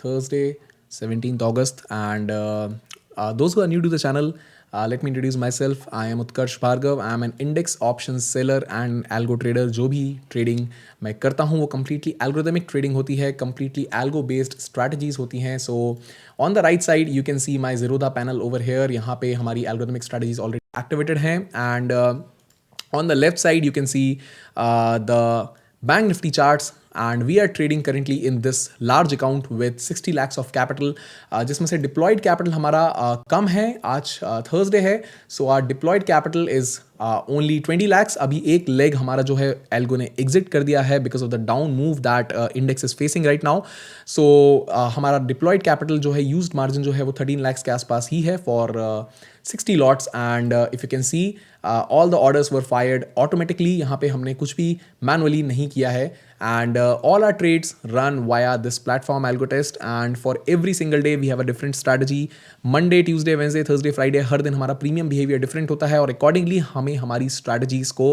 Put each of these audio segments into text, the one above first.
Thursday, 17th August. And those who are new to the channel, let me introduce myself. I am Utkarsh Bhargav. I am an index options seller and algo trader. जो भी trading मैं करता हूँ वो completely algorithmic trading होती है, completely algo based strategies होती हैं. So on the right side you can see my Zerodha panel over here. यहाँ पे हमारी algorithmic strategies already activated हैं. And on the left side you can see the Bank Nifty charts, and we are trading currently in this large account with 60 lakhs of capital, जिसमें से deployed capital हमारा कम है. आज Thursday है, so our deployed capital is only 20 lakhs. अभी एक leg हमारा जो है एल्गो ने exit कर दिया है because of the down move that index is facing right now. So हमारा deployed capital जो है used margin जो है वो 13 lakhs के आसपास ही है for 60 lots. And if you can see all the orders were fired automatically. यहाँ पे हमने कुछ भी manually नहीं किया है. And all our trades run via this platform AlgoTest, and for every single day we have a different strategy. Monday, Tuesday, Wednesday, Thursday, Friday हर दिन हमारा प्रीमियम बिहेवियर डिफरेंट होता है और अकॉर्डिंगली हमें हमारी स्ट्रैटेजीज को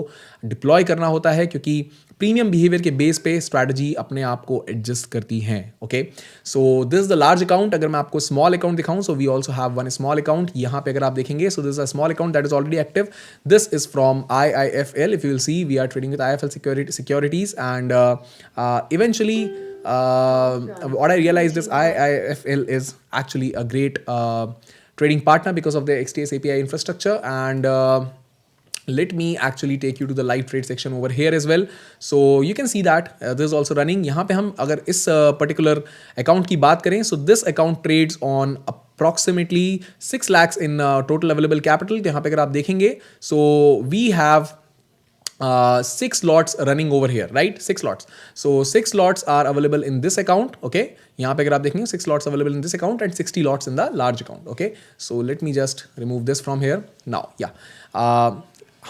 डिप्लॉय करना होता है, क्योंकि प्रीमियम बिहेवियर के बेस पे स्ट्रैटेजी अपने आप को एडजस्ट करती हैं. Okay, so this is the large account. अगर मैं आपको स्मॉल अकाउंट दिखाऊं, so we also have one small account. यहाँ पे अगर आप देखेंगे, so this is a small account that is already active. This is from IIFL. If you will see, we are trading with IIFL securities, and eventually what I realized is IIFL is actually a great trading partner because of their XTS API infrastructure. And let me actually take you to the live trade section over here as well. So you can see that this is also running. यहाँ पे हम अगर इस particular account की बात करें, so this account trades on approximately 6 lakhs in total available capital. यहाँ पे अगर आप देखेंगे, so we have 6 lots running over here, right? 6 lots. So 6 lots are available in this account. Okay, यहाँ पे अगर आप देखेंगे 6 lots available in this account and 60 lots in the large account. Okay, so let me just remove this from here now. Yeah,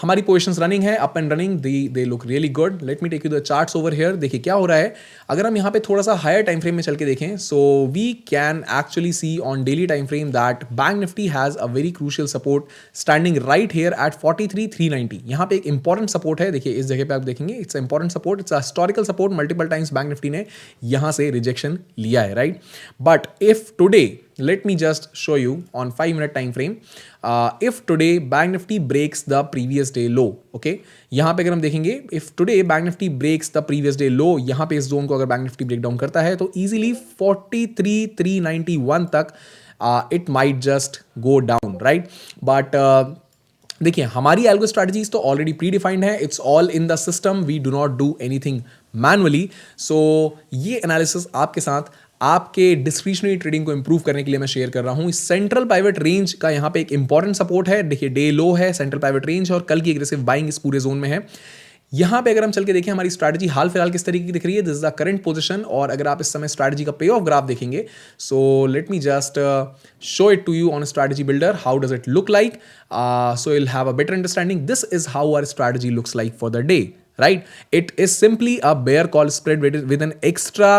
हमारी positions running है, up and running. They look really good. Let me take you the charts over here. देखिए क्या हो रहा है. अगर हम यहाँ पे थोड़ा सा हायर टाइम फ्रेम में चल के देखें, so we can actually see on daily time frame that Bank Nifty has a very crucial support standing right here at 43,390. यहाँ पे एक इंपॉर्टेंट सपोर्ट है. देखिए इस जगह पे आप देखेंगे, it's important support, it's historical support. Multiple times bank Nifty ने यहाँ से रिजेक्शन लिया है, right? But if today, let me just show you on 5-minute time frame, if today bank nifty breaks the previous day low. okay, यहाँ पे अगर हम देखेंगे, if today bank nifty breaks the previous day low, यहाँ पे इस zone को अगर बैंक निफ्टी ब्रेक डाउन करता है तो easily 43,391 तक it might just go down, right? but देखिए हमारी एल्गो स्ट्रैटेजीज तो ऑलरेडी प्री डिफाइंड है. It's all in the system. We do not do anything manually. So ये एनालिसिस आपके साथ आपके डिस्क्रिशनरी ट्रेडिंग को इंप्रूव करने के लिए मैं शेयर कर रहा हूँ. सेंट्रल पाइवट रेंज का यहाँ पे एक इंपॉर्टेंट सपोर्ट है. देखिए डे लो है सेंट्रल पाइवट रेंज, और कल की एग्रेसिव बाइंग इस पूरे जोन में है. यहाँ पे अगर हम चल के देखें हमारी स्ट्रैटेजी हाल फिलहाल किस तरीके की दिख रही है, this is the current position. और अगर आप इस समय स्ट्रैटेजी का पे ऑफ ग्राफ देखेंगे, so let me just show it to you on strategy builder. How does it look like? So you'll have a better understanding. This is how our strategy looks like for the day, right? It is simply a bear call spread with an extra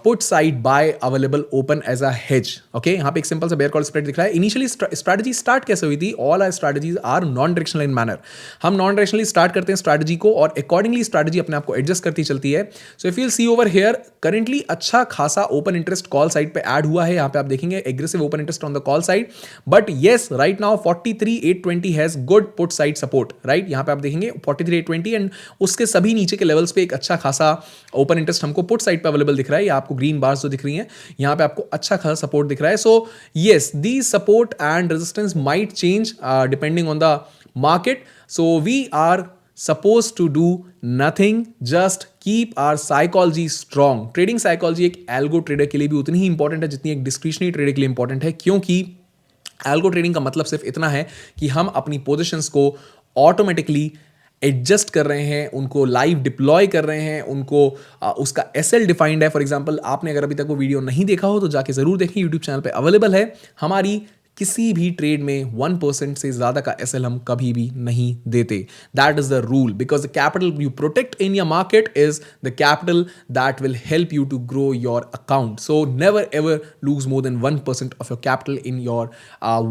put side buy available open as a hedge. Okay, यहाँ पे एक simple सा bear call spread दिख रहा है. Initially strategy start कैसे हुई थी? All our strategies are non directional in manner. हम नॉन डायरेक्शनली स्टार्ट करते हैं स्ट्रैटेजी को और अकॉर्डिंगली स्ट्रैटेजी अपने आप को एडजस्ट करती चलती है. So if you see over here, currently अच्छा खासा ओपन इंटरेस्ट कॉल साइड पे ऐड हुआ है. यहाँ पे आप देखेंगे aggressive open interest on the call side. But yes, right now 43,820 has good put side support, right? यहाँ पे आप देखेंगे 43,820 एंड उसके सभी नीचे के लेवल्स पे एक अच्छा खासा ओपन इंटरेस्ट हमको पुट साइड पे अवेलेबल दिख रहा है. ये आपको ग्रीन बार्स जो दिख रही हैं, यहाँ पे आपको अच्छा खासा सपोर्ट दिख रहा है. So yes, the support and resistance might change depending on the market. So we are supposed to do nothing, just keep our psychology strong. Trading psychology एक एल्गो ट्रेडर के लिए भी उतनी ही इंपॉर्टेंट है जितनी एक डिस्क्रिशनरी ट्रेडर के लिए इंपॉर्टेंट है, क्योंकि एल्गो ट्रेडिंग का मतलब सिर्फ इतना है कि हम अपनी पोजीशंस को ऑटोमेटिकली एडजस्ट कर रहे हैं, उनको लाइव डिप्लॉय कर रहे हैं, उनको उसका एसएल डिफाइंड है. फॉर एग्जांपल, आपने अगर अभी तक वो वीडियो नहीं देखा हो तो जाके जरूर देखें, यूट्यूब चैनल पे अवेलेबल है. हमारी किसी भी ट्रेड में 1% से ज़्यादा का एसएल हम कभी भी नहीं देते. That is the rule because the capital you protect in your market is the capital that will help you to grow your account. So never ever lose more than 1% of your capital in your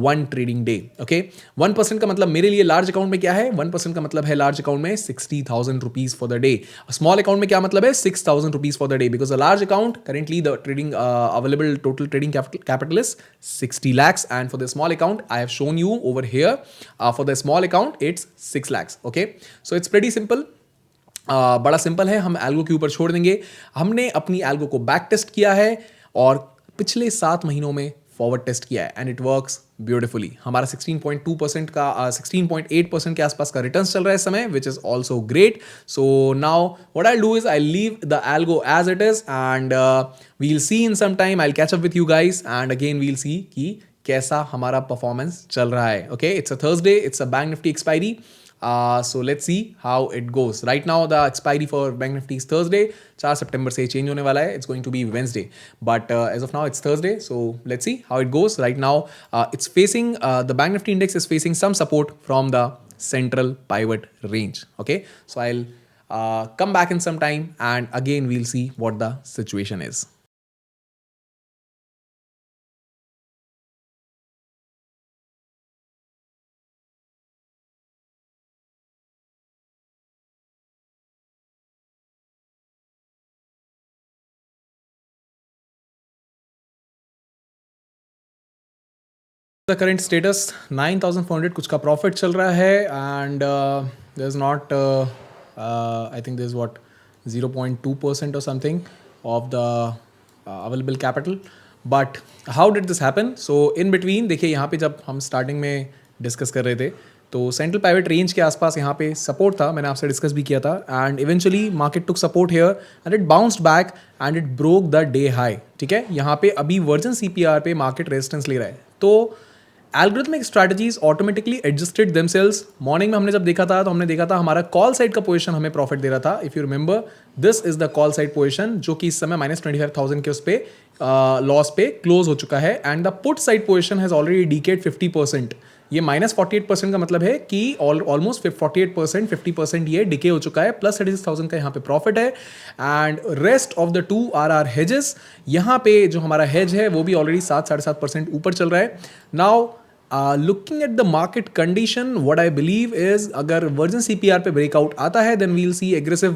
one trading day. Okay, 1% का मतलब मेरे लिए large account में क्या है? 1% का मतलब है लार्ज अकाउंट में 60,000 rupees for the day. Small account में क्या मतलब है? 6,000 rupees for the day because a large account currently the trading available total trading capital is 60 lakhs, and for the small account I have shown you over here, for the small account it's 6 lakhs. Okay, so it's pretty simple. बड़ा simple है. हम algo के ऊपर छोड़ देंगे. हमने अपनी algo को बैक टेस्ट किया है और पिछले 7 महीनों में फॉरवर्ड टेस्ट किया है एंड इट वर्क्स ब्यूटिफुली. हमारा 16.2% का 16.8% के आसपास का रिटर्न चल रहा है इस समय, which is also great. So now what I do is I leave the algo as it is and we'll see in some time. I will catch up with you guys and again we'll see कि कैसा हमारा performance चल रहा है. Okay, it's a Thursday, it's a bank Nifty expiry. So let's see how it goes. Right now the expiry for Bank Nifty is Thursday. 4 सितंबर से change होने वाला है. It's going to be Wednesday. But as of now it's Thursday. So let's see how it goes. Right now it's facing the Bank Nifty index is facing some support from the central pivot range. Okay. So I'll come back in some time and again we'll see what the situation is. The current status 9,400 कुछ का profit चल रहा है and there is not I think there is what 0.2% or something of the available capital. But how did this happen? So in between देखिए यहाँ पे जब हम स्टार्टिंग में डिस्कस कर रहे थे तो सेंट्रल प्राइवेट रेंज के आसपास यहाँ पे सपोर्ट था. मैंने आपसे डिस्कस भी किया था and eventually market took support here and it bounced back and it broke the day high. ठीक है, यहाँ पे अभी वर्जन सीपीआर पे मार्केट रेजिस्टेंस ले रहा है. तो algorithmic strategies automatically adjusted themselves. Morning में हमने जब देखा था तो हमने देखा था हमारा कॉल साइड का पोजीशन हमें प्रॉफिट दे रहा था. If you remember this is the call side position जो कि इस समय -25,000 के उस पे लॉस पे क्लोज हो चुका है and the put side position has already decayed 50%. ये -48% का मतलब है कि ऑलमोस्ट 48% 50% ये डिके हो चुका है. प्लस 36,000 का यहाँ पे प्रॉफिट है and rest of the 2 are hedges. यहाँ पे जो हमारा हेज है वो भी ऑलरेडी 7-7.5% ऊपर चल रहा है. Now looking at the market condition what I believe is अगर वर्जन सीपीआर पे ब्रेकआउट आता है then we'll see aggressive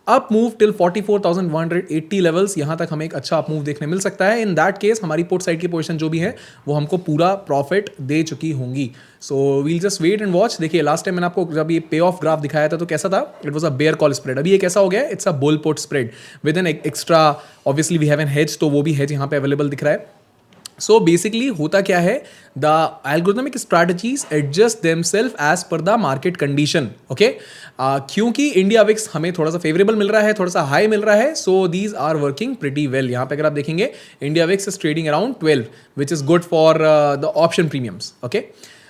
up move till 44,180 levels. यहाँ तक हमें एक अच्छा अप मूव देखने मिल सकता है. इन दैट केस हमारी पुट साइड की पोजीशन जो भी है वो हमको पूरा प्रॉफिट दे चुकी होंगी. So we'll just wait and watch. देखिए लास्ट टाइम मैंने आपको जब ये पे ऑफ ग्राफ दिखाया था तो कैसा था? It was a bear call spread. अभी ये कैसा हो गया? It's a bull put spread with an extra. Obviously we have an hedge, तो वो भी हेज यहाँ पे अवेलेबल दिख रहा है. सो बेसिकली होता क्या है? The algorithmic strategies adjust themselves as per the market condition. Okay, क्योंकि इंडिया विक्स हमें थोड़ा सा फेवरेबल मिल रहा है, थोड़ा सा हाई मिल रहा है, so these are working pretty well. यहाँ पे अगर आप देखेंगे India VIX is trading around 12 which is good for the option premiums. Okay,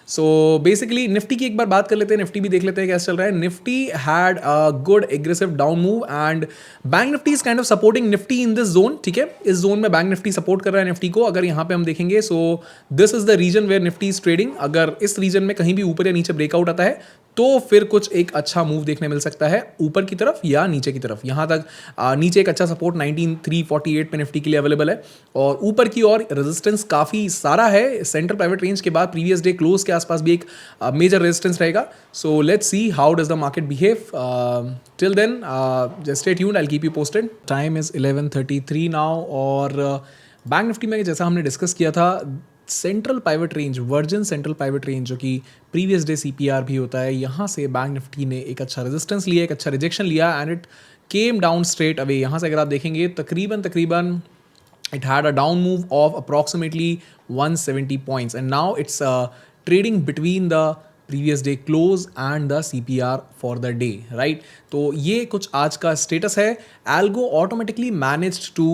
so basically Nifty की एक बार बात कर लेते हैं. निफ्टी भी देख लेते हैं कैसे चल रहा है. Nifty had a good aggressive down move and bank Nifty is kind of supporting Nifty in this zone. ठीक है, इस जोन में बैंक निफ्टी सपोर्ट कर रहा है निफ्टी को. अगर यहाँ पे हम देखेंगे so this is the region where Nifty is trading. अगर इस रीजन में कहीं भी ऊपर या नीचे ब्रेकआउट आता है तो फिर कुछ एक अच्छा मूव देखने मिल सकता है ऊपर की तरफ या नीचे की तरफ. यहाँ तक नीचे एक अच्छा सपोर्ट 19,348 पे निफ्टी के लिए अवेलेबल है और ऊपर की ओर रेजिस्टेंस काफ़ी सारा है. सेंट्रल प्राइवेट रेंज के बाद प्रीवियस डे क्लोज के आसपास भी एक मेजर रेजिस्टेंस रहेगा. So let's see how does the market behave. Till then just stay tuned, I will keep you posted. Time is 11:33 now और बैंक निफ्टी में जैसा हमने डिस्कस किया था central pivot range, version central pivot range जो कि previous day CPR भी होता है, यहाँ से बैंक निफ्टी ने एक अच्छा रेजिस्टेंस लिया, एक अच्छा रिजेक्शन लिया and it came down straight away. यहाँ से अगर आप देखेंगे तकरीबन it had a down move of approximately 170 points and now it's trading between the previous day close and the CPR for the day, right? तो ये कुछ आज का स्टेटस है. Algo automatically managed to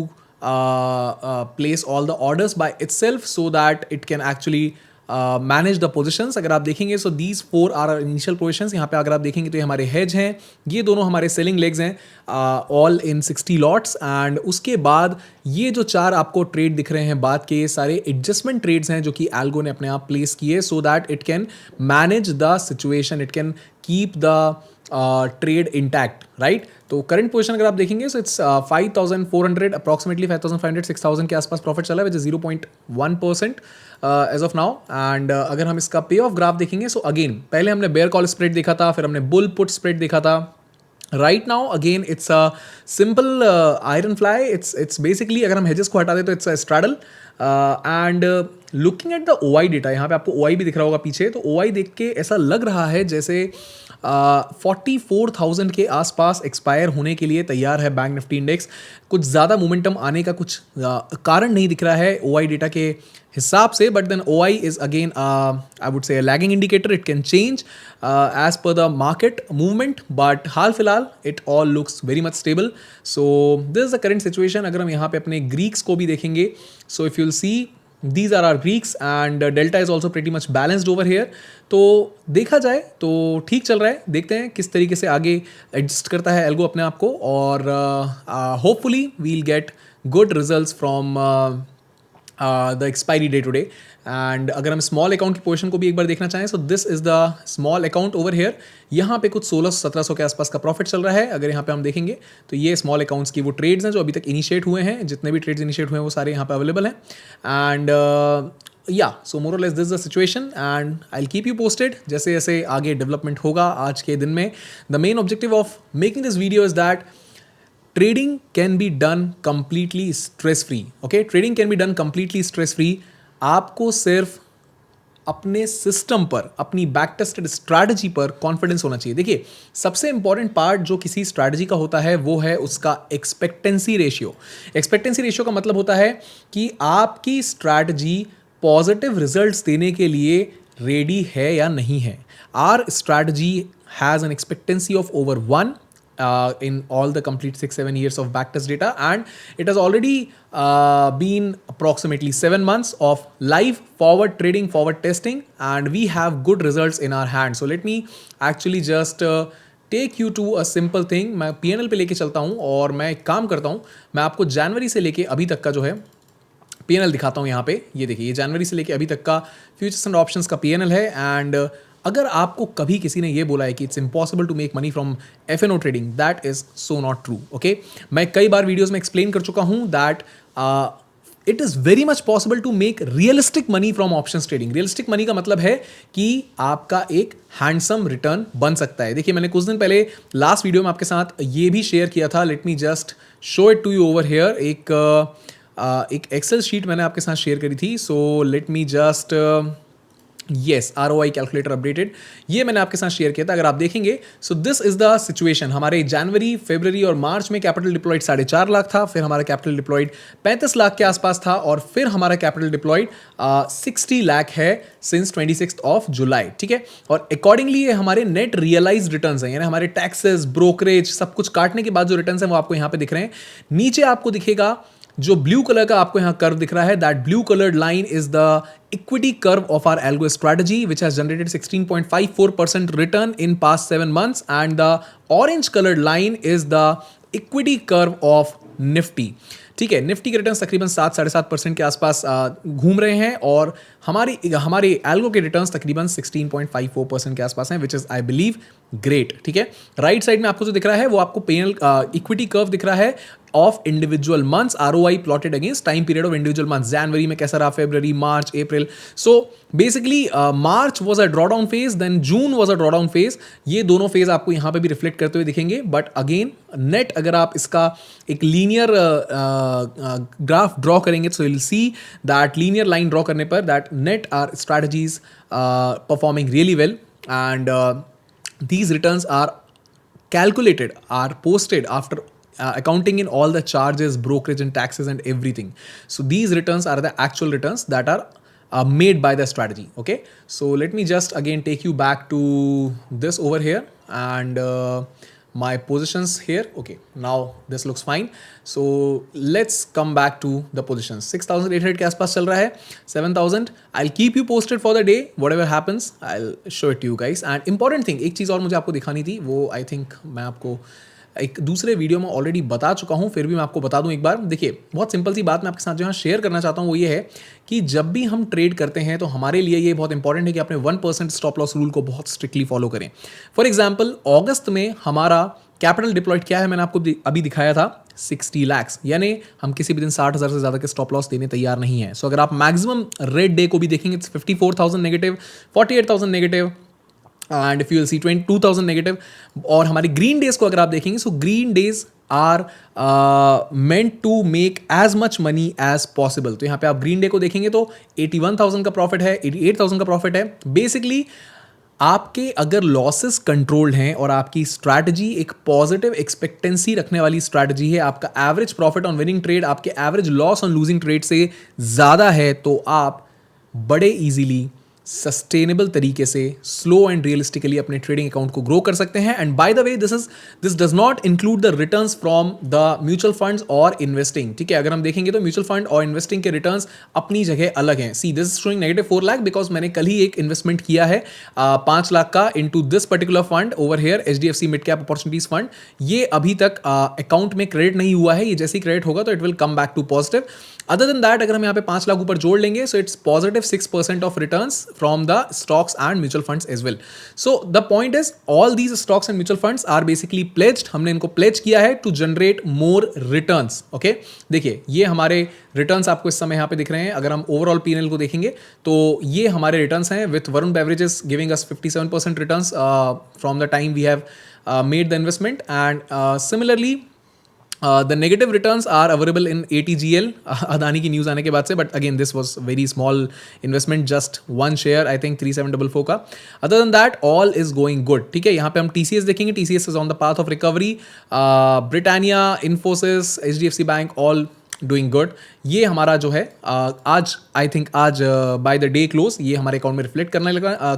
place all the orders by itself so that it can actually manage the positions अगर आप देखेंगे, so these 4 are initial positions. यहाँ पे अगर आप देखेंगे तो ये हमारे हेज हैं, ये दोनों हमारे सेलिंग लेग्स हैं, ऑल इन 60 लॉट्स। एंड उसके बाद ये जो 4 आपको ट्रेड दिख रहे हैं बाद के, ये सारे एडजस्टमेंट ट्रेड्स हैं जो कि एल्गो ने अपने आप प्लेस किए so that it can manage the situation, it can keep the trade intact, right. तो करंट पोजीशन अगर आप देखेंगे सो इट्स 5400 अप्रॉक्सीमेटली 5500 6000 के आसपास प्रॉफिट चला है, which is 0.1% as of now. And अगर हम इसका पे ऑफ ग्राफ देखेंगे, सो अगेन पहले हमने बेयर कॉल स्प्रेड देखा था, फिर हमने बुल पुट स्प्रेड देखा था। Right now again it's a simple iron fly, it's basically अगर हम हेजेस को हटा दे तो it's a straddle. And looking at the OI data, यहाँ पे आपको OI भी दिख रहा होगा पीछे, तो OI देख के ऐसा लग रहा है जैसे 44,000 के आसपास एक्सपायर होने के लिए तैयार है बैंक निफ्टी इंडेक्स। कुछ ज़्यादा मोमेंटम आने का कुछ कारण नहीं दिख रहा है OI डेटा के हिसाब से, but then OI is again I would say lagging indicator, it can change as per the market movement, but हाल फिलहाल it all looks very much stable. So this is the current situation. अगर हम यहाँ पे अपने greeks को भी देखेंगे, so if you'll see these are our Greeks and delta is also pretty much balanced over here। तो देखा जाए तो ठीक चल रहा है, देखते हैं किस तरीके से आगे एडजस्ट करता है एल्गो अपने आप को, और hopefully we'll get good results from the expiry day today. And अगर हम स्मॉल अकाउंट की पोजीशन को भी एक बार देखना चाहें, सो this is the small account over here. यहाँ पे कुछ 1600-1700 के आसपास का प्रॉफिट चल रहा है। अगर यहाँ पे हम देखेंगे तो ये स्मॉल अकाउंट्स की वो ट्रेड्स हैं जो अभी तक इनिशिएट हुए हैं, जितने भी ट्रेड्स इनिशिएट हुए हैं वो सारे यहाँ पे अवेलेबल हैं। एंड या सो मोर और less this the situation and I will keep you posted जैसे जैसे आगे डेवलपमेंट होगा आज के दिन में। The main objective of making this video is that trading can be done completely stress free। okay, trading can be done completely stress free। आपको सिर्फ अपने सिस्टम पर, अपनी बैक टेस्टेड स्ट्रैटेजी पर कॉन्फिडेंस होना चाहिए। देखिए, सबसे इंपॉर्टेंट पार्ट जो किसी स्ट्रैटेजी का होता है वो है उसका एक्सपेक्टेंसी रेशियो। एक्सपेक्टेंसी रेशियो का मतलब होता है कि आपकी स्ट्रैटेजी पॉजिटिव रिजल्ट्स देने के लिए रेडी है या नहीं है। Our strategy has an expectancy of over 1 in all the complete 6-7 years of backtest data, and it has already been approximately 7 months of live forward trading, forward testing, and we have good results in our hand। So let me actually just take you to a simple thing. मैं PNL पे लेके चलता हूँ और मैं एक काम करता हूँ, मैं आपको जनवरी से लेके अभी तक का जो है PNL दिखाता हूँ। यहाँ पे ये देखिए, ये जनवरी से लेके अभी तक का फ्यूचर्स एंड ऑप्शंस का PNL है। एंड अगर आपको कभी किसी ने ये बोला है कि it's impossible to make money from FNO trading, that is so not true. Okay, मैं कई बार वीडियोस में एक्सप्लेन कर चुका हूँ that it is very much possible to make realistic money from options trading. Realistic money का मतलब है कि आपका एक हैंडसम रिटर्न बन सकता है। देखिए, मैंने कुछ दिन पहले लास्ट वीडियो में आपके साथ ये भी शेयर किया था। Let me just show it to you over here. एक एक्सेल शीट मैंने आपके साथ शेयर करी थी। So let me just yes, ROI calculator updated, ये मैंने आपके साथ शेयर किया था। अगर आप देखेंगे, so this is the situation. हमारे जनवरी, फरवरी और मार्च में कैपिटल डिप्लॉयड 4.5 लाख था, फिर हमारा कैपिटल डिप्लॉयड 35 लाख के आसपास था, और फिर हमारा कैपिटल डिप्लॉयड 60 लाख है सिंस 26 ऑफ जुलाई। ठीक है, और अकॉर्डिंगली ये हमारे नेट रियलाइज रिटर्न्स हैं, यानी हमारे टैक्सेस, ब्रोकरेज सब कुछ काटने के बाद जो रिटर्न्स हैं वो आपको यहाँ पे दिख रहे हैं। नीचे आपको दिखेगा जो ब्लू कलर का आपको यहाँ कर्व दिख रहा है, that blue coloured line is the equity curve of our algo strategy, which has generated 16.54% return in past 7 months, and the orange colored line is the equity curve of Nifty। ठीक है, Nifty के returns तकरीबन 7-7.5% के आसपास घूम रहे हैं, और हमारे एल्गो के रिटर्न्स तकरीबन 16.54% के आसपास हैं, which is I believe great. ठीक है, राइट साइड में आपको जो दिख रहा है वो आपको PNL इक्विटी कर्व दिख रहा है of individual months, ROI plotted against time period of individual months. जनवरी में कैसा रहा, फरवरी, मार्च, अप्रैल। So basically March was a drawdown phase, then June was a drawdown phase. ये दोनों फेज आपको यहाँ पे भी रिफ्लेक्ट करते हुए दिखेंगे। बट अगेन नेट अगर आप इसका एक लीनियर ग्राफ ड्रॉ करेंगे तो will see that linear line draw करने पर that net our strategies performing really well, and these returns are calculated, are posted after accounting in all the charges, brokerage and taxes and everything. So these returns are the actual returns that are made by the strategy। okay, so let me just again take you back to this over here, and my positions here. Okay, now this looks fine. So let's come back to the positions. 6,800 के आसपास चल रहा है, 7,000. I'll keep you posted for the day. Whatever happens, I'll show it to you guys. And important thing, एक चीज़ और मुझे आपको दिखानी थी, वो I think मैं आपको एक दूसरे वीडियो में ऑलरेडी बता चुका हूं, फिर भी मैं आपको बता दूं एक बार. देखिए, बहुत सिंपल सी बात मैं आपके साथ जो यहाँ शेयर करना चाहता हूं वो ये है कि जब भी हम ट्रेड करते हैं तो हमारे लिए ये बहुत इंपॉर्टेंट है कि अपने 1% स्टॉप लॉस रूल को बहुत स्ट्रिक्टली फॉलो करें. फॉर एग्जाम्पल, अगस्त में हमारा कैपिटल डिप्लॉयड क्या है, मैंने आपको अभी दिखाया था 60 lakhs, यानी हम किसी भी दिन 60,000 से ज़्यादा के स्टॉप लॉस देने तैयार नहीं है. सो अगर आप मैक्सिमम रेड डे को भी देखेंगे, 54,000 negative, 48,000 negative, and if you will see 22,000 negative. और हमारे ग्रीन डेज को अगर आप देखेंगे, so green days are meant to make as much money as possible. तो यहाँ पे आप ग्रीन डे को देखेंगे तो 81,000 का प्रॉफिट है, 88,000 का प्रॉफिट है. बेसिकली आपके अगर लॉसेस कंट्रोल्ड हैं और आपकी स्ट्रैटेजी एक पॉजिटिव एक्सपेक्टेंसी रखने वाली स्ट्रैटेजी है, आपका average profit on winning trade आपके average loss on losing trade से ज़्यादा है, तो आप बड़े इजीली सस्टेनेबल तरीके से स्लो एंड रियलिस्टिकली अपने ट्रेडिंग अकाउंट को ग्रो कर सकते हैं. And by the way, this does not include the returns from the mutual funds और इन्वेस्टिंग. ठीक है, अगर हम देखेंगे तो म्यूचुअल फंड और इन्वेस्टिंग के रिटर्न्स अपनी जगह अलग हैं. See, this is showing -4 lakh because मैंने कल ही एक इन्वेस्टमेंट किया है 5 लाख का into this particular fund over here, HDFC mid cap opportunities fund. ये अभी तक अकाउंट में क्रेडिट नहीं हुआ है, ये जैसे ही क्रेडिट होगा तो it will come back to positive. Other than that, अगर हम यहाँ पे 5 लाख ऊपर जोड़ लेंगे, so it's positive 6% of returns from the stocks and mutual funds as well. So the point is, all these stocks and mutual funds are basically pledged. हमने इनको pledge किया है to generate more returns. Okay, देखिए, ये हमारे returns आपको इस समय यहाँ पे दिख रहे हैं. अगर हम overall P&L को देखेंगे तो ये हमारे returns हैं, with Varun Beverages giving us 57% returns from the time we have made the investment. And similarly, the negative returns are available in ATGL, Adani की न्यूज़ आने के बाद से, but again this was very small investment, just 1 share, I think 3744 का. Other than that all is going good. ठीक है, यहाँ पे हम TCS देखेंगे, TCS is on the path of recovery. Britannia, Infosys, HDFC bank, all doing good. ये हमारा जो है आज, आई थिंक आज बाय द डे क्लोज ये हमारे अकाउंट में रिफ्लेक्ट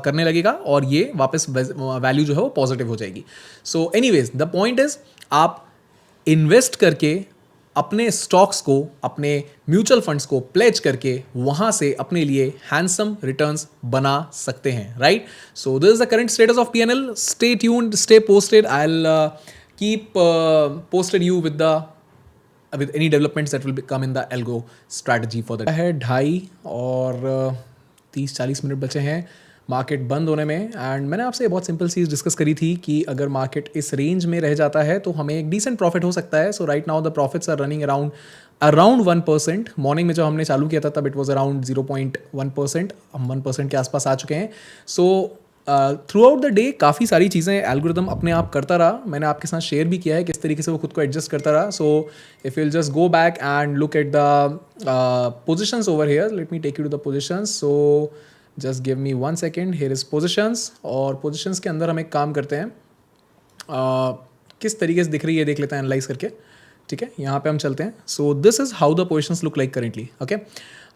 करने लगेगा और ये वापस वैल्यू जो है वो पॉजिटिव हो जाएगी. So anyways, the point is, आप इन्वेस्ट करके अपने स्टॉक्स को, अपने म्यूचुअल फंड्स को प्लेज करके वहां से अपने लिए हैंडसम रिटर्न्स बना सकते हैं, right? So this is the current status of PNL. Stay tuned, stay posted. I will keep posted you with any developments that will come in the algo strategy for the है 2:30 और 30-40 minute बचे हैं market बंद होने में. And मैंने आपसे बहुत सिंपल चीज़ डिस्कस करी थी कि अगर मार्केट इस रेंज में रह जाता है तो हमें एक डिसेंट प्रॉफिट हो सकता है. So right now the profits are running around 1%. Morning में जब हमने चालू किया था तब इट वॉज अराउंड 0.1%. हम 1% के आसपास आ चुके हैं. So through out the day काफ़ी सारी चीज़ें एल्गोरिदम अपने आप करता रहा. मैंने आपके साथ शेयर भी किया है किस तरीके से वो खुद को एडजस्ट करता रहा. So if will just go back and look at the positions over here, let me take you to the positions. So just give me 1 second. Here is positions. और पोजिशंस के अंदर हम एक काम करते हैं, किस तरीके से दिख रही है देख लेते हैं एनालाइज करके. ठीक है, यहाँ पे हम चलते हैं. So this is how the positions look like currently. Okay,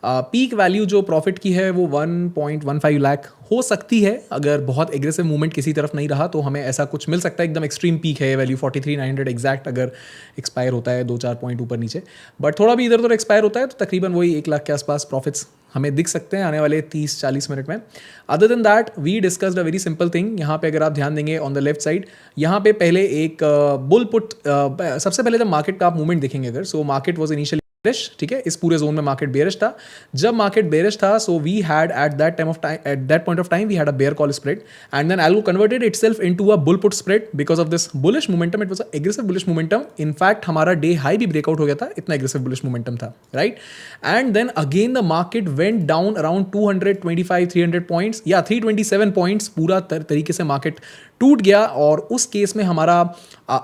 peak value जो प्रॉफिट की है वो 1.15 लाख हो सकती है. अगर बहुत एग्रेसिव मूवमेंट किसी तरफ नहीं रहा तो हमें ऐसा कुछ मिल सकता है. एकदम एक्सट्रीम पीक है ये वैल्यू 43,900 एग्जैक्ट अगर एक्सपायर होता है 2-4 पॉइंट ऊपर नीचे, बट थोड़ा भी इधर उधर एक्सपायर होता है तो तकरीबन वही 1 लाख के आसपास प्रॉफिट्स हमें दिख सकते हैं आने वाले 30-40 मिनट में. Other than that we discussed a very simple thing. यहाँ पे अगर आप ध्यान देंगे ऑन द लेफ्ट साइड, यहाँ पे पहले एक बुल पुट, सबसे पहले जब मार्केट का आप मूवमेंट देखेंगे अगर, so market was initially bearish. ठीक है, इस पूरे जोन में मार्केट बेरिश था. जब मार्केट बेरिश था, so we had at that point of time we had a bear call spread and then algo converted itself into a bull put spread because of this bullish momentum. It was a aggressive bullish momentum. In fact हमारा day high भी breakout हो गया था, इतना aggressive bullish momentum था, right? And then again the market went down around 225-300 points या 327 points. पूरा तरीके से मार्केट टूट गया और उस केस में हमारा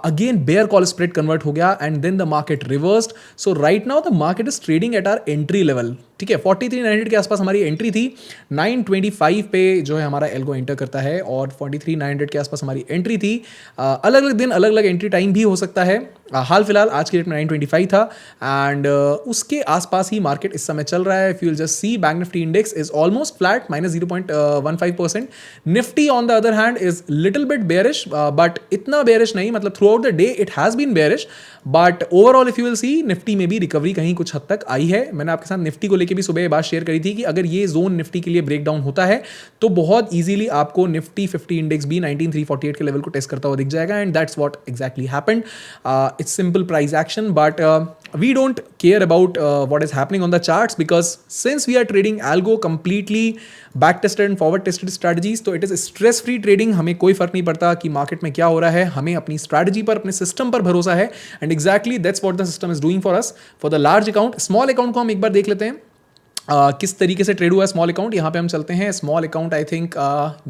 again bear call spread convert हो गया and then the market reversed. So right now the market is trading at our entry level. ठीक है, 43,900 के आसपास हमारी एंट्री थी, 925 पे जो है हमारा एल्गो एंटर करता है और 43,900 के आसपास हमारी एंट्री थी। अलग अलग दिन अलग अलग एंट्री टाइम भी हो सकता है। हाल फिलहाल आज के डेट में 925 था एंड उसके आसपास ही मार्केट इस समय चल रहा है। If you will just see, bank Nifty index is almost flat, -0.15%। Nifty on the other hand is little bit bearish, but इतना बेयरिश नहीं, मतलब throughout the day it has been bearish, but overall if you will see, Nifty में भी recovery कहीं कुछ हद तक आई है। मैंने आपके साथ निफ्टी को लेकर भी सुबह ये बात शेयर करी थी कि अगर ये जोन निफ्टी के लिए ब्रेक डाउन होता है तो बहुत इजीली आपको निफ्टी 50 इंडेक्स भी 19348 के लेवल को टेस्ट करता हुआ दिख जाएगा, and that's what exactly happened. It's simple price action, but we don't care about what is happening on the charts, because since we are trading algo completely back tested and forward tested strategies, तो it is stress free trading। हमें कोई फर्क नहीं पड़ता कि market में क्या हो रहा है, हमें अपनी स्ट्रैटेजी पर, अपने सिस्टम पर भरोसा है, and exactly that's what the system is doing for us. For the large account, small account को हम एक बार देख लेते हैं किस तरीके से ट्रेड हुआ है स्मॉल अकाउंट। यहाँ पे हम चलते हैं small account, I think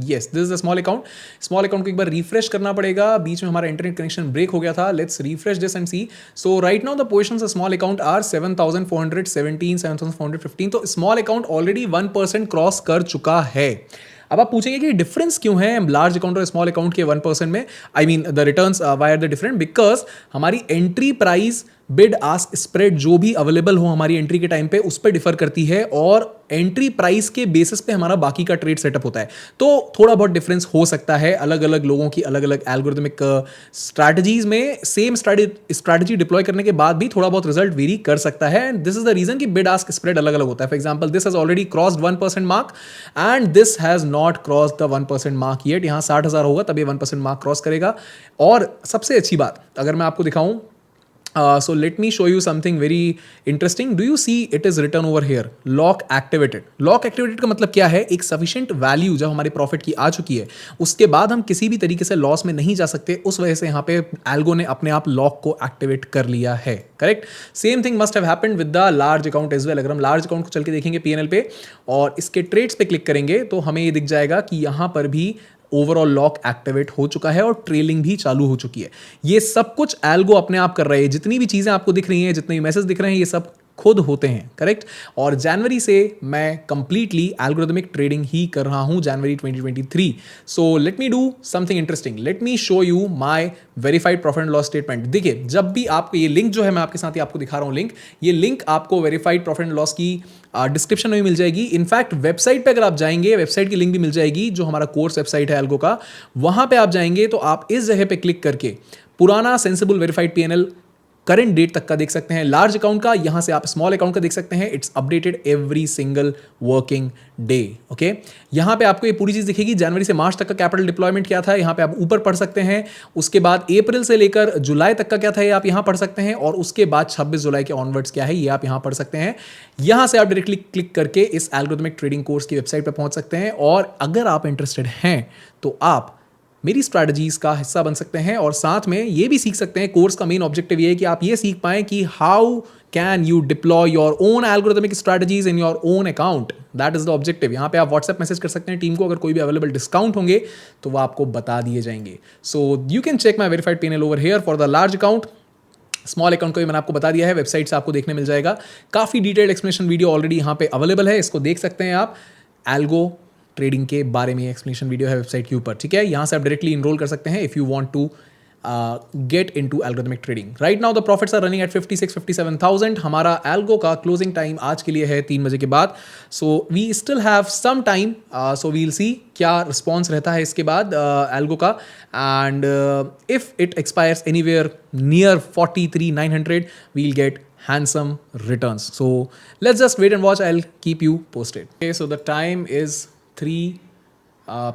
yes this is the small account. Small account को एक बार रिफ्रेश करना पड़ेगा, बीच में हमारा इंटरनेट कनेक्शन ब्रेक हो गया था। Let's refresh this and see. So right now the positions of small account are 7,417, 7,415। तो स्मॉल अकाउंट ऑलरेडी 1% क्रॉस कर चुका है। अब आप पूछेंगे कि डिफरेंस क्यों है लार्ज अकाउंट और स्मॉल अकाउंट के 1% में, I mean the returns why are the different, because हमारी entry price, bid ask spread जो भी अवेलेबल हो हमारी एंट्री के टाइम पे उस पर डिफर करती है, और एंट्री प्राइस के बेसिस पे हमारा बाकी का ट्रेड सेटअप होता है। तो थोड़ा बहुत डिफरेंस हो सकता है, अलग अलग लोगों की अलग अलग एल्गोरिथमिक स्ट्रैटेजीज में सेम स्ट्रैटेजी डिप्लॉय करने के बाद भी थोड़ा बहुत रिजल्ट वेरी कर सकता है, and this is the reason कि बिड आस्क स्प्रेड अलग अलग होता है। For example, this has already crossed 1% mark and this has not crossed the 1% mark yet. यहाँ 60,000 होगा तब ये 1% मार्क क्रॉस करेगा। और सबसे अच्छी बात अगर मैं आपको दिखाऊं, so let me show you something very interesting. Do you see it is written over here, lock activated? Lock activated का मतलब क्या है? एक sufficient value जब हमारे प्रॉफिट की आ चुकी है उसके बाद हम किसी भी तरीके से लॉस में नहीं जा सकते, उस वजह से यहाँ पे एल्गो ने अपने आप लॉक को एक्टिवेट कर लिया है। Correct, same thing must have happened with the large account as well. अगर हम लार्ज अकाउंट को चल के देखेंगे पीएनएल पे और इसके ट्रेड्स पे क्लिक करेंगे तो हमें ये दिख जाएगा कि यहाँ पर भी ओवरऑल लॉक एक्टिवेट हो चुका है और ट्रेलिंग भी चालू हो चुकी है। ये सब कुछ एल्गो अपने आप कर रहा है। जितनी भी चीजें आपको दिख रही हैं, जितने भी मैसेज दिख रहे हैं, ये सब खुद होते हैं। करेक्ट, और जनवरी से मैं कंप्लीटली एल्गोरिथमिक ट्रेडिंग ही कर रहा हूं, जनवरी 2023। सो let me do something interesting, let me show you my verified profit and loss statement. देखिए, जब भी आपको ये लिंक जो है मैं आपके साथ ही आपको दिखा रहा हूं लिंक, ये लिंक आपको वेरीफाइड प्रॉफिट एंड लॉस की डिस्क्रिप्शन में मिल जाएगी। इनफैक्ट वेबसाइट पे अगर आप जाएंगे, वेबसाइट की लिंक भी मिल जाएगी, जो हमारा कोर्स वेबसाइट है एल्गो का, वहां पे आप जाएंगे तो आप इस जगह पे क्लिक करके पुराना Sensibull verified PNL current date तक का देख सकते हैं। लार्ज अकाउंट का, यहां से आप स्मॉल अकाउंट का देख सकते हैं। It's updated every single working day. Okay, यहां पे आपको ये पूरी चीज दिखेगी, जनवरी से मार्च तक का कैपिटल डिप्लॉयमेंट क्या था, यहां पे आप ऊपर पढ़ सकते हैं। उसके बाद अप्रैल से लेकर जुलाई तक का क्या था, ये आप यहां पढ़ सकते हैं। और उसके बाद 26 जुलाई के ऑनवर्ड्स क्या है, ये आप यहां पढ़ सकते हैं। यहां से आप डायरेक्टली क्लिक करके इस एल्गोरिथमिक ट्रेडिंग कोर्स की वेबसाइट पर पहुंच सकते हैं। और अगर आप इंटरेस्टेड हैं तो आप मेरी स्ट्रैटेजीज का हिस्सा बन सकते हैं और साथ में ये भी सीख सकते हैं। कोर्स का मेन ऑब्जेक्टिव ये है कि आप ये सीख पाएं कि how can you deploy your own algorithmic strategies in your own account. That is the objective. यहाँ पे आप व्हाट्सएप मैसेज कर सकते हैं टीम को, अगर कोई भी अवेलेबल डिस्काउंट होंगे तो वो आपको बता दिए जाएंगे। So you can check my verified PNL over here for the large account. Small account को भी मैंने आपको बता दिया है, वेबसाइट से आपको देखने मिल जाएगा। काफ़ी डिटेल्ड एक्सप्लेनेशन वीडियो ऑलरेडी यहाँ पे अवेलेबल है, इसको देख सकते हैं आप। एल्गो ट्रेडिंग के बारे में एक्सप्लेनेशन वीडियो है वेबसाइट के ऊपर, ठीक है। यहाँ से आप डायरेक्टली इनरोल कर सकते हैं if you want to get into algorithmic trading. Right now the profits are running at 56-57,000। हमारा एल्गो का क्लोजिंग टाइम आज के लिए है 3 बजे के बाद। So we still have some time, so we'll see क्या रिस्पॉन्स रहता है इसके बाद एल्गो का। And if it expires anywhere near 43,900 we'll get handsome returns. So let's just wait and watch. I'll keep you posted. Okay, so the time is 3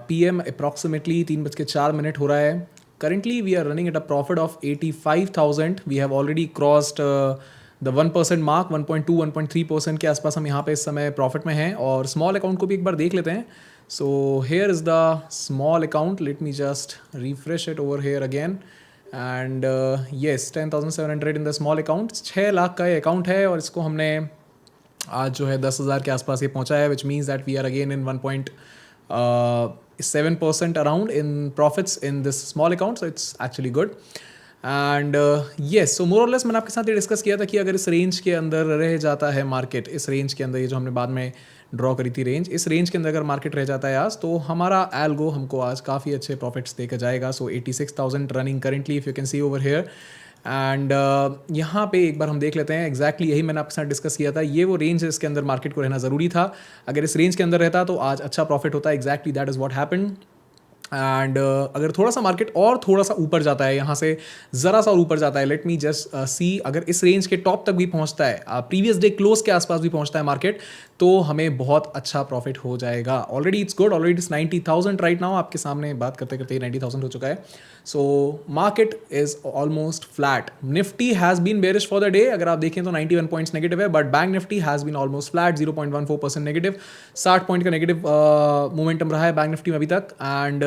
PM approximately, 3:04 हो रहा है। Currently we are running at a profit of 85,000. We have already crossed the 1% mark, 1.2, 1.3% के आसपास हम यहाँ पे इस समय प्रॉफिट में हैं। और स्मॉल अकाउंट को भी एक बार देख लेते हैं। So here is the small account. Let me just refresh it over here again. And yes 10,700 in the small account. 6 lakh का ये अकाउंट है और इसको हमने आज जो है 10,000 के आसपास ये पहुंचा है, which means that we are again in 1.7% around in profits in this small account. So it's actually good. And yes, so more और लेस मैंने आपके साथ ये डिस्कस किया था कि अगर इस रेंज के अंदर रह जाता है मार्केट, इस रेंज के अंदर, ये जो हमने बाद में ड्रॉ करी थी रेंज, इस रेंज के अंदर अगर मार्केट रह जाता है आज, तो हमारा एल्गो हमको आज काफ़ी अच्छे प्रॉफिट्स देकर जाएगा. सो 86,000 running currently, if you can see over here. And यहाँ पे एक बार हम देख लेते हैं. एग्जैक्टली यही मैंने आपके साथ डिस्कस किया था. ये वो रेंज है, इसके अंदर मार्केट को रहना ज़रूरी था. अगर इस रेंज के अंदर रहता तो आज अच्छा प्रॉफिट होता. Exactly that is what happened. And अगर थोड़ा सा मार्केट और थोड़ा सा ऊपर जाता है, यहाँ से ज़रा सा और ऊपर जाता है, लेट मी जस्ट सी, अगर इस रेंज के टॉप तक भी पहुँचता है, प्रीवियस डे क्लोज के आसपास भी पहुँचता है मार्केट, तो हमें बहुत अच्छा प्रॉफिट हो जाएगा. Already it's good, already it's 90,000 right now. आपके सामने बात करते करते 90,000 हो चुका है. सो market is almost flat. Nifty has been bearish for the day. अगर आप देखें तो 91 पॉइंट्स नेगेटिव है, but bank Nifty has been almost flat, 0.14% negative. 60 point का नेगेटिव मोमेंटम रहा है बैंक निफ्टी में अभी तक. And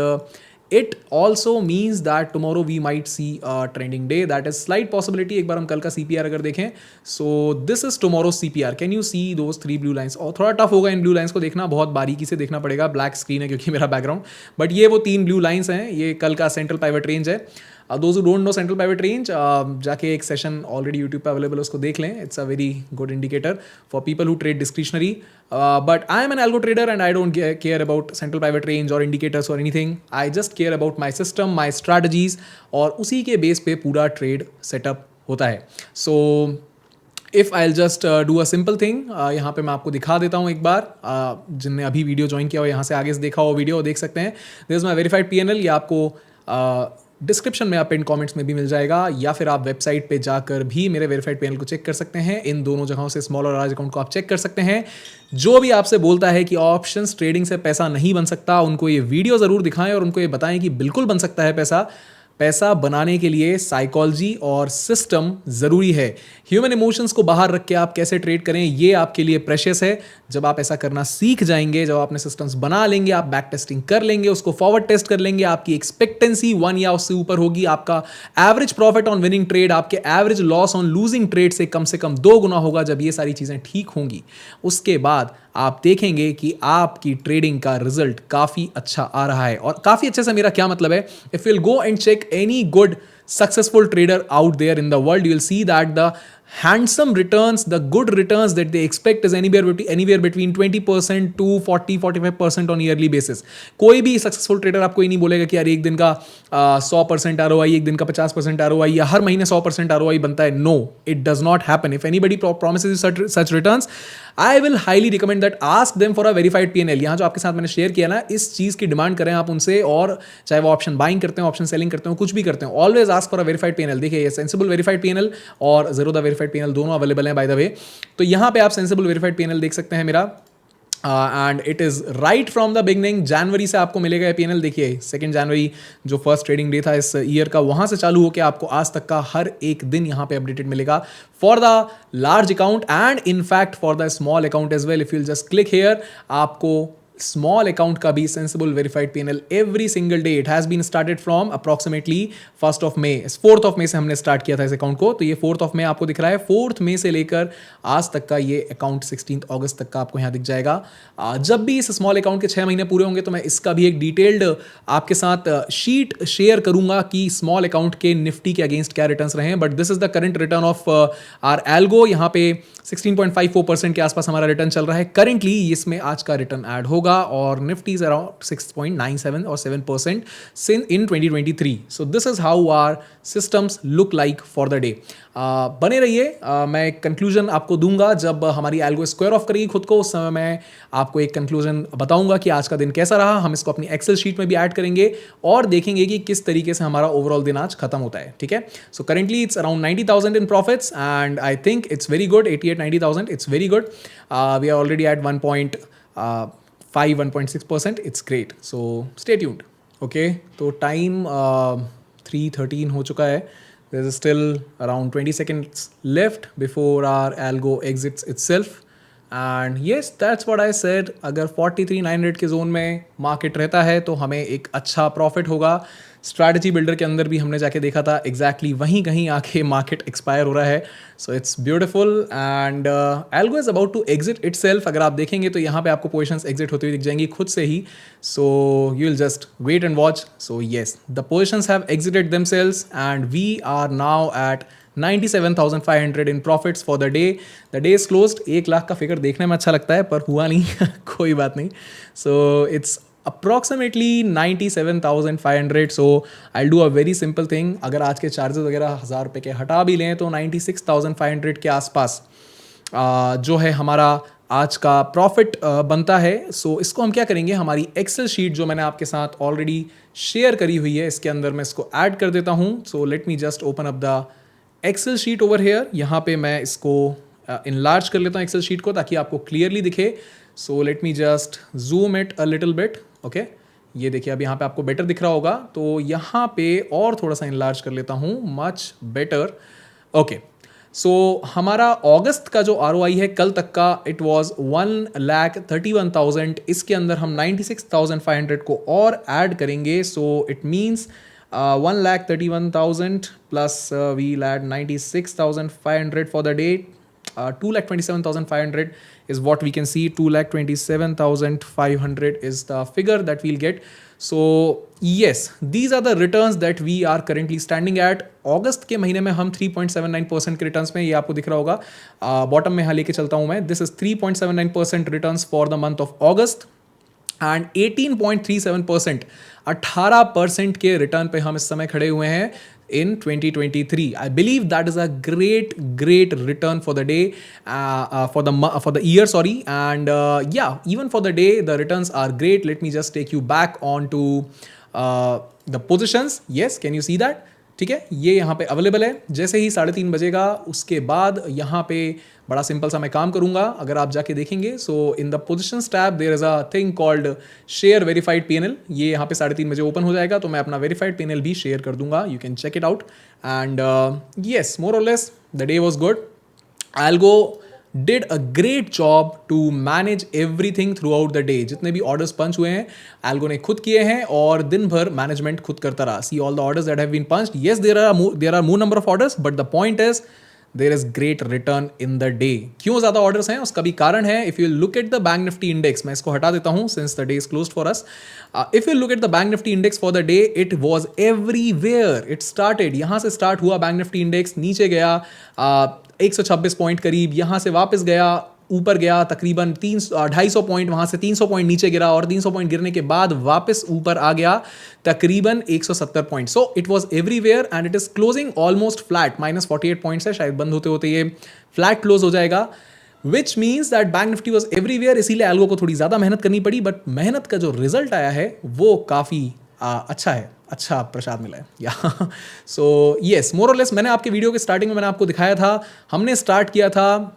it also means that tomorrow we might see a trending day. That is slight possibility. एक बार हम कल का CPR अगर देखें, so this is tomorrow's CPR. Can you see those 3 blue lines? और थोड़ा टफ होगा इन ब्लू लाइंस को देखना, बहुत बारीकी से देखना पड़ेगा. ब्लैक स्क्रीन है क्योंकि मेरा बैकग्राउंड, बट ये वो 3 ब्लू लाइंस हैं. ये कल का सेंट्रल पाइवट रेंज है. Those who don't know central pivot range, जाके एक सेशन ऑलरेडी यूट्यूब पे अवेलेबल है, उसको देख लें. It's a very good indicator for people who trade discretionary. But I am an algo trader and I don't care about central pivot range और indicators और anything. I just care about my system, my strategies, और उसी के base पे पूरा trade setup होता है. So if I just do a simple thing, यहाँ पे मैं आपको दिखा देता हूँ एक बार. जिनने अभी वीडियो ज्वाइन किया हो, यहाँ से आगे से देखा हो वीडियो, देख सकते हैं. This is my verified PNL. ये आपको डिस्क्रिप्शन में, आप पिन कमेंट्स में भी मिल जाएगा, या फिर आप वेबसाइट पे जाकर भी मेरे वेरीफाइड PNL को चेक कर सकते हैं. इन दोनों जगहों से स्मॉल और लार्ज अकाउंट को आप चेक कर सकते हैं. जो भी आपसे बोलता है कि ऑप्शंस ट्रेडिंग से पैसा नहीं बन सकता, उनको ये वीडियो ज़रूर दिखाएं और उनको ये बताएं कि बिल्कुल बन सकता है पैसा. पैसा बनाने के लिए साइकोलॉजी और सिस्टम ज़रूरी है. ह्यूमन इमोशंस को बाहर रख के आप कैसे ट्रेड करें, ये आपके लिए प्रेशियस है. जब आप ऐसा करना सीख जाएंगे, जब आप अपने सिस्टम्स बना लेंगे, आप बैक टेस्टिंग कर लेंगे, उसको फॉरवर्ड टेस्ट कर लेंगे, आपकी एक्सपेक्टेंसी 1 या उससे ऊपर होगी. आपका average profit on winning trade आपके average loss on losing trade से कम 2 गुना होगा. जब ये सारी चीज़ें ठीक होंगी, उसके बाद आप देखेंगे कि आपकी ट्रेडिंग का रिजल्ट काफ़ी अच्छा आ रहा है. और काफ़ी अच्छे से मेरा क्या मतलब है, if will go and check any good successful trader out there in the world, you will see that the handsome returns, the good returns that they expect is anywhere between 20% to 40-45% on yearly basis. कोई भी successful trader आपको ये नहीं बोलेगा कि यार एक दिन का 100% ROI, एक दिन का 50% ROI, या हर महीने 100% ROI बनता है. No, it does not happen. If anybody promises you such returns, I will highly recommend that ask them for a verified PNL. यहाँ जो आपके साथ मैंने शेयर किया ना, इस चीज़ की डिमांड करें आप उनसे. और चाहे वो ऑप्शन बाइंग करते हैं, ऑप्शन सेलिंग करते हैं, कुछ भी करते हैं, always ask for a verified PNL. देखिए, ये सेंसिबल वेरीफाइड PNL और ज़ेरोदा वेरीफाइड PNL दोनों अवेलेबल हैं बाय द वे. तो यहाँ पे आप सेंसिबल वेरीफाइड PNL देख सकते हैं मेरा. And it is right from the beginning. जनवरी से आपको मिलेगा PNL. देखिए 2 जनवरी जो फर्स्ट ट्रेडिंग डे था इस ईयर का, वहाँ से चालू होकर आपको आज तक का हर एक दिन यहाँ पे अपडेटेड मिलेगा for the large account and in fact for the small account as well. If you just click here, आपको स्मॉल अकाउंट का भी Sensibull verified PNL every single day. It has been started from approximately 4th of May से हमने start किया था इस account को. तो ये 4th ऑफ मई आपको दिख रहा है. 4th मई से लेकर आज तक का ये अकाउंट 16th अगस्त तक का आपको यहाँ दिख जाएगा. जब भी इस स्मॉल अकाउंट के 6 महीने पूरे होंगे, तो मैं इसका भी एक डिटेल्ड आपके साथ शीट शेयर करूंगा कि स्मॉल अकाउंट के निफ्टी के अगेंस्ट क्या रिटर्न्स रहे हैं. But this is the current return of our algo. यहाँ पे 16.54% के आसपास हमारा रिटर्न चल रहा है करेंटली. इसमें आज का रिटर्न ऐड होगा और निफ्टी इज अराउंड 6.97 और 7% since in 2023. So this is how our systems look like for the day. बने रहिए. मैं एक कंक्लूजन आपको दूंगा जब हमारी एल्गो स्क्वायर ऑफ करेगी खुद को. उस समय मैं आपको एक कंक्लूजन बताऊंगा कि आज का दिन कैसा रहा. हम इसको अपनी एक्सेल शीट में भी ऐड करेंगे और देखेंगे कि किस तरीके से हमारा ओवरऑल दिन आज खत्म होता है. ठीक है. So currently it's around 90,000 in profits and I think it's very good. 90,000 it's very good. We are already at 1.6%. It's great. So stay tuned. Okay, तो टाइम 3:13 हो चुका है. There is still around 20 seconds left before our algo exits itself. And yes that's what I said, अगर 43,900 के zone में market रहता है तो हमें एक अच्छा प्रॉफिट होगा। स्ट्रैटेजी बिल्डर के अंदर भी हमने जाके देखा था एग्जैक्टली वहीं कहीं आके मार्केट एक्सपायर हो रहा है। So it's beautiful and algo is about to exit itself. अगर आप देखेंगे तो यहाँ पे आपको पोजीशंस एग्जिट होती हुई दिख जाएंगी खुद से ही। So you will just wait and watch. So yes the positions have exited themselves and we are now at 97,500 in profits for the day. The day is closed. 1 lakh का फिगर देखने में अच्छा लगता है पर हुआ नहीं कोई बात नहीं। So it's approximately 97,500. So I'll do a very simple thing. अगर आज के चार्जेस वगैरह 1,000 रुपये के हटा भी लें तो 96,500 के आसपास जो है हमारा आज का प्रॉफिट बनता है। सो इसको हम क्या करेंगे, हमारी एक्सेल शीट जो मैंने आपके साथ ऑलरेडी शेयर करी हुई है इसके अंदर मैं इसको ऐड कर देता हूँ। So let me just open up the Excel sheet over here. यहाँ पे मैं इसको इनलार्ज कर लेता हूँ एक्सेल शीट को ताकि आपको क्लियरली दिखे। सो let me just zoom it a little bit. Okay, ये देखिए अब यहाँ पे आपको बेटर दिख रहा होगा। तो यहाँ पे और थोड़ा सा इनलार्ज कर लेता हूँ, मच बेटर। ओके, सो हमारा अगस्त का जो ROI है कल तक का इट वॉज 1,31,000। इसके अंदर हम 96,500 को और ऐड करेंगे। So it means 1,31,000 plus we'll add 96,500 for the day. 2,27,500 is what we can see. 2,27,500 is the figure that we'll get. So yes, these are the returns that we are currently standing at. अगस्त के महीने में हम 3.79% के returns में, ये आपको दिख रहा होगा बॉटम में यहाँ लेके चलता हूँ मैं। This is 3.79% returns for the month of August and 18.37%, 18% के रिटर्न पे हम इस समय खड़े हुए हैं in 2023. I believe that is a great return for the day, for the year, sorry. And yeah, even for the day, the returns are great. Let me just take you back on to the positions. Yes, can you see that? ठीक है, ये यहाँ पे available है। जैसे ही 3:30 बजेगा उसके बाद यहाँ पे बड़ा सिंपल सा मैं काम करूँगा। अगर आप जाके देखेंगे so in the positions tab there is a thing called share verified PNL। ये यहाँ पे 3:30 बजे ओपन हो जाएगा तो मैं अपना वेरीफाइड PNL भी शेयर कर दूंगा। You can check it out and yes more और less the day was good. Algo did a great job to manage everything throughout the day. जितने भी ऑर्डर्स पंच हुए हैं Algo ने खुद किए हैं और दिन भर मैनेजमेंट खुद करता रहा। See all the orders that have been punched. Yes, there are more number of orders, but the point is there is great return in the day. क्यों ज़्यादा ऑर्डर्स हैं उसका भी कारण है। If you look at the Bank Nifty index, मैं इसको हटा देता हूँ since the day is closed for us. If you look at the Bank Nifty index for the day, it was everywhere. It started, यहाँ से start हुआ Bank Nifty index, नीचे गया 126 पॉइंट करीब, यहाँ से वापस गया ऊपर गया तकरीबन 250 पॉइंट, वहाँ से 300 पॉइंट नीचे गिरा और 300 पॉइंट गिरने के बाद वापस ऊपर आ गया तकरीबन 170 point. So it was everywhere and it is closing almost flat, -48 points है, शायद बंद होते होते ये फ्लैट क्लोज हो जाएगा, विच means that Bank Nifty was everywhere. इसीलिए एल्गो को थोड़ी ज़्यादा मेहनत करनी पड़ी, बट मेहनत का जो रिजल्ट आया है वो काफ़ी अच्छा है, अच्छा प्रसाद मिला है या सो येस मोर और लेस। मैंने आपके वीडियो के स्टार्टिंग में मैंने आपको दिखाया था, हमने स्टार्ट किया था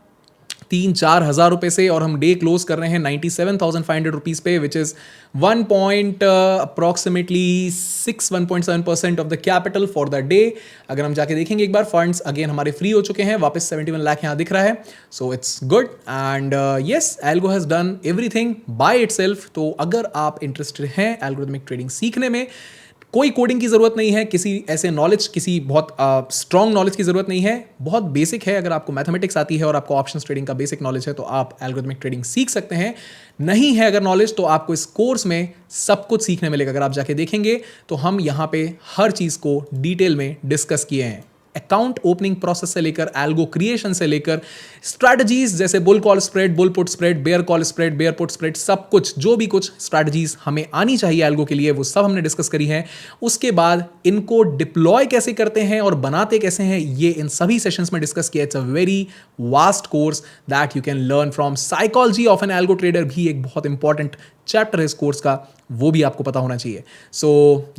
3-4 हज़ार रुपये से और हम डे क्लोज कर रहे हैं 97,500 रुपीज़ पे, which is 1.7% of the capital for the day. अगर हम जाके देखेंगे एक बार, फंड्स अगेन हमारे फ्री हो चुके हैं, वापस 71 लाख यहाँ दिख रहा है। So it's good and yes algo has done everything by itself. तो अगर आप इंटरेस्टेड हैं एल्गोरिथमिक ट्रेडिंग सीखने में, कोई कोडिंग की ज़रूरत नहीं है, किसी ऐसे नॉलेज, किसी बहुत स्ट्रॉन्ग नॉलेज की ज़रूरत नहीं है, बहुत बेसिक है। अगर आपको मैथमेटिक्स आती है और आपको ऑप्शंस ट्रेडिंग का बेसिक नॉलेज है तो आप एल्गोरिथमिक ट्रेडिंग सीख सकते हैं। नहीं है अगर नॉलेज तो आपको इस कोर्स में सब कुछ सीखने मिलेगा। अगर आप जाके देखेंगे तो हम यहाँ पे हर चीज़ को डिटेल में डिस्कस किए हैं, अकाउंट ओपनिंग प्रोसेस से लेकर एल्गो क्रिएशन से लेकर स्ट्रैटेजीज जैसे bull call spread, bull put spread, bear call spread, bear put spread, सब कुछ जो भी कुछ स्ट्रैटेजीज हमें आनी चाहिए एल्गो के लिए वो सब हमने डिस्कस करी है। उसके बाद इनको डिप्लॉय कैसे करते हैं और बनाते कैसे हैं ये इन सभी सेशंस में डिस्कस किया। It's a very vast course that you can learn from. Psychology of an algo trader भी एक बहुत इंपॉर्टेंट चैप्टर है इस कोर्स का, वो भी आपको पता होना चाहिए। सो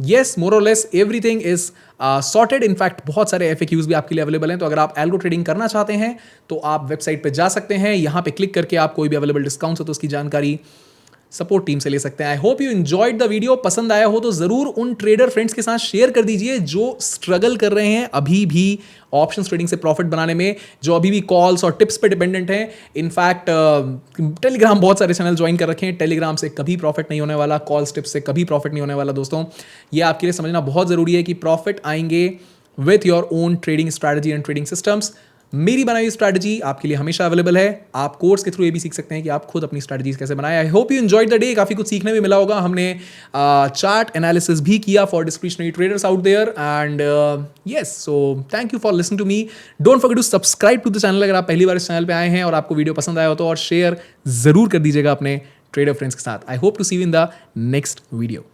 येस मोर और less everything is sorted. In fact बहुत सारे FAQs भी आपके लिए अवेलेबल हैं। तो अगर आप एल्गो ट्रेडिंग करना चाहते हैं तो आप वेबसाइट पे जा सकते हैं, यहाँ पे क्लिक करके आप कोई भी अवेलेबल डिस्काउंट्स हो तो उसकी जानकारी सपोर्ट टीम से ले सकते हैं। I hope you enjoyed the video. पसंद आया हो तो ज़रूर उन ट्रेडर फ्रेंड्स के साथ शेयर कर दीजिए जो स्ट्रगल कर रहे हैं अभी भी ऑप्शंस ट्रेडिंग से प्रॉफिट बनाने में, जो अभी भी कॉल्स और टिप्स पे डिपेंडेंट हैं। इनफैक्ट टेलीग्राम बहुत सारे चैनल ज्वाइन कर रखे हैं। टेलीग्राम से कभी प्रॉफिट नहीं होने वाला, कॉल्स टिप्स से कभी प्रॉफिट नहीं होने वाला। दोस्तों, ये आपके लिए समझना बहुत ज़रूरी है कि प्रॉफिट आएंगे with your own trading strategy and trading systems. मेरी बनाई हुई स्ट्रैटेजी आपके लिए हमेशा अवेलेबल है। आप कोर्स के थ्रू ये भी सीख सकते हैं कि आप खुद अपनी स्ट्रैटेजीज कैसे बनाएं। I hope you enjoyed the day. काफी कुछ सीखने भी मिला होगा। हमने चार्ट एनालिसिस भी किया for discretionary traders out there and yes, so thank you for listening to me. Don't forget to subscribe to the channel अगर आप पहली बार इस चैनल पे आए हैं और आपको वीडियो पसंद आया हो तो, और शेयर जरूर कर दीजिएगा अपने ट्रेडर फ्रेंड्स के साथ। I hope to see you in the next video.